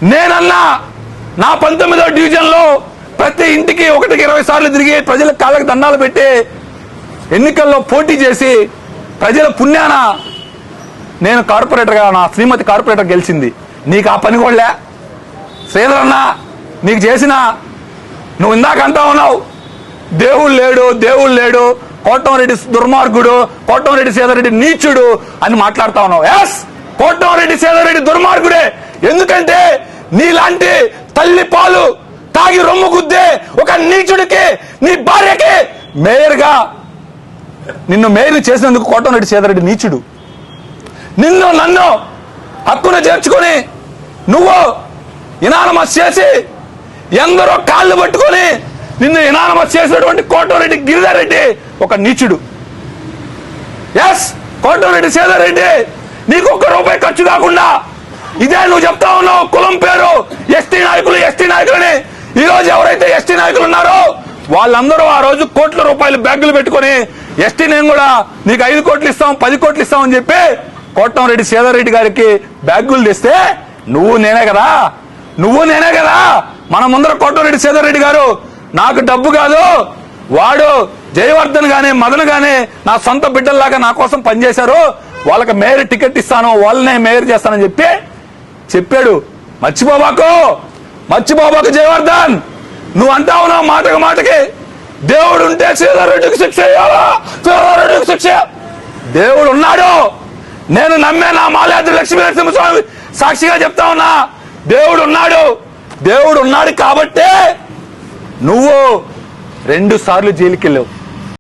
నేనన్నా నా 19వ డివిజన్లో ప్రతి ఇంటికి 1కి 20 సార్లు తిరిగి ప్రజల కాళ్ళకి దండాలు పెట్టి ఎన్నికల్లో పోటీ చేసి ప్రజల పుణ్యాన నేను కార్పొరేటర్గా నా శ్రీమతి కార్పొరేటర్ గెలిచింది. నీకు ఆ పని కూడా శ్రీధర్ అన్న నీకు చేసిన నువ్వు ఇందాక అంటా ఉన్నావు దేవుడు లేడు కోటంరెడ్డి దుర్మార్గుడు, కోటంరెడ్డి శ్రీధర్ నీచుడు అని మాట్లాడుతా ఉన్నావు. ఎస్, కోటంరెడ్డి శ్రీధర్ దుర్మార్గుడే. ఎందుకంటే నీలాంటి తల్లి పాలు తాగి రొమ్ము గుద్దే ఒక నీచుడికి నీ భార్యకి మేయర్గా నిన్ను మేయర్ చేసినందుకు కోటంరెడ్డి శ్రీధర్ నీచుడు. నిన్ను నన్ను హక్కును చేర్చుకొని నువ్వు ఇనానమస్ చేసి ఎందరో కాళ్ళు పట్టుకొని నిన్ను ఇనానమస్ చేసినటువంటి కోటంరెడ్డి గిరిధర్ రెడ్డి ఒక నీచుడు. ఎస్, కోటంరెడ్డి శ్రీధర్ నీకు ₹1 ఖర్చు కాకుండా ఇదే నువ్వు చెప్తా ఉన్నావు కులం పేరు ఎస్టీ నాయకులని. ఈ రోజు ఎవరైతే ఎస్టీ నాయకులు ఉన్నారో వాళ్ళందరూ ఆ రోజు కోట్ల రూపాయలు బ్యాగులు పెట్టుకుని ఎస్టీ నేను కూడా నీకు 5 కోట్లు ఇస్తాం 10 కోట్లు ఇస్తాం అని చెప్పి కోటంరెడ్డి శ్రీధర్ గారికి బ్యాగులు తెస్తే నువ్వు నేనే కదా మన ముందర కోటంరెడ్డి శ్రీధర్ గారు నాకు డబ్బు కాదు, వాడు జయవర్ధన్ గానే మదన్ గానే నా సొంత బిడ్డల్లాగా నా కోసం పనిచేశారు, వాళ్ళకి మేయర్ టికెట్ ఇస్తాను, వాళ్ళనే మేయర్ చేస్తానని చెప్పాడు. మర్చిపోబాకు జయవర్ధన్. నువ్వు అంటా ఉన్నావు మాటకి దేవుడు ఉంటే శ్రీధర్ రెడ్డికి శిక్ష చేయాలా, శ్రీధర్ రెడ్డికి శిక్ష. దేవుడు ఉన్నాడు. నేను నమ్మే నా మాల్యాద్రి లక్ష్మీ నరసింహస్వామి సాక్షిగా చెప్తా ఉన్నా దేవుడు ఉన్నాడు కాబట్టే నువ్వు 2 సార్లు జైలుకి వెళ్ళావు.